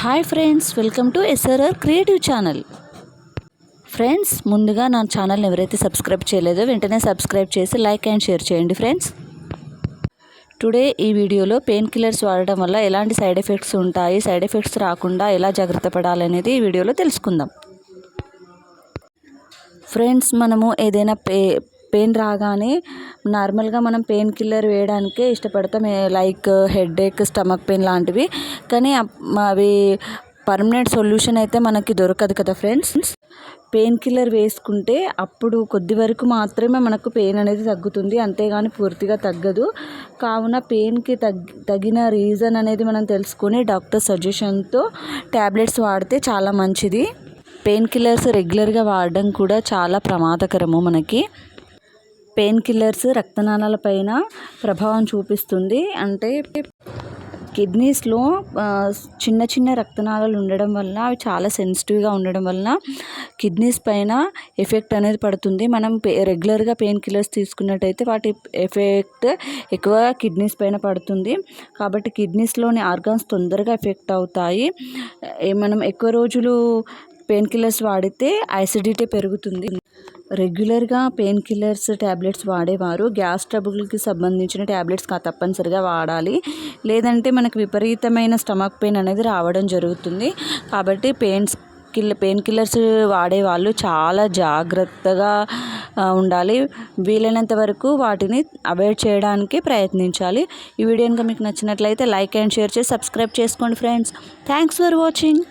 Hi friends, welcome to SRR creative channel. Friends, ముందుగా నా ఛానల్ని ఎవరైతే సబ్స్క్రైబ్ చేయలేదో వెంటనే సబ్స్క్రైబ్ చేసి లైక్ అండ్ షేర్ చేయండి. ఫ్రెండ్స్, టుడే ఈ వీడియోలో పెయిన్ కిల్లర్స్ వాడడం వల్ల ఎలాంటి సైడ్ ఎఫెక్ట్స్ ఉంటాయి, సైడ్ ఎఫెక్ట్స్ రాకుండా ఎలా జాగ్రత్త పడాలనేది ఈ వీడియోలో తెలుసుకుందాం. ఫ్రెండ్స్, మనము ఏదైనా పెయిన్ రాగానే నార్మల్గా మనం పెయిన్ కిల్లర్ వేయడానికే ఇష్టపడతాం, లైక్ హెడేక్, స్టమక్ పెయిన్ లాంటివి. కానీ అవి పర్మనెంట్ సొల్యూషన్ అయితే మనకి దొరకదు కదా ఫ్రెండ్స్. పెయిన్ కిల్లర్ వేసుకుంటే అప్పుడు కొద్ది వరకు మాత్రమే మనకు పెయిన్ అనేది తగ్గుతుంది, అంతేగాని పూర్తిగా తగ్గదు. కావున పెయిన్కి తగిన రీజన్ అనేది మనం తెలుసుకొని డాక్టర్ సజెషన్తో ట్యాబ్లెట్స్ వాడితే చాలా మంచిది. పెయిన్ కిల్లర్స్ రెగ్యులర్గా వాడడం కూడా చాలా ప్రమాదకరము. మనకి పెయిన్ కిల్లర్స్ రక్తనాళాల పైన ప్రభావం చూపిస్తుంది. అంటే కిడ్నీస్లో చిన్న చిన్న రక్తనాళాలు ఉండడం వల్ల, అవి చాలా సెన్సిటివ్గా ఉండడం వలన కిడ్నీస్ పైన ఎఫెక్ట్ అనేది పడుతుంది. మనం రెగ్యులర్గా పెయిన్ కిల్లర్స్ తీసుకున్నట్టయితే వాటి ఎఫెక్ట్ ఎక్కువ కిడ్నీస్ పైన పడుతుంది. కాబట్టి కిడ్నీస్లోని ఆర్గాన్స్ తొందరగా ఎఫెక్ట్ అవుతాయి. మనం ఎక్కువ రోజులు పెయిన్ కిల్లర్స్ వాడితే యాసిడిటీ పెరుగుతుంది. రెగ్యులర్గా పెయిన్ కిల్లర్స్ ట్యాబ్లెట్స్ వాడేవారు గ్యాస్ ట్రబుల్కి సంబంధించిన ట్యాబ్లెట్స్ తప్పనిసరిగా వాడాలి, లేదంటే మనకు విపరీతమైన స్టమక్ పెయిన్ అనేది రావడం జరుగుతుంది. కాబట్టి పెయిన్ కిల్లర్స్ వాడేవాళ్ళు చాలా జాగ్రత్తగా ఉండాలి. వీలైనంత వరకు వాటిని అవాయిడ్ చేయడానికి ప్రయత్నించాలి. ఈ వీడియో కనుక మీకు నచ్చినట్లయితే లైక్ అండ్ షేర్ చేసి సబ్స్క్రైబ్ చేసుకోండి ఫ్రెండ్స్. Thanks for watching.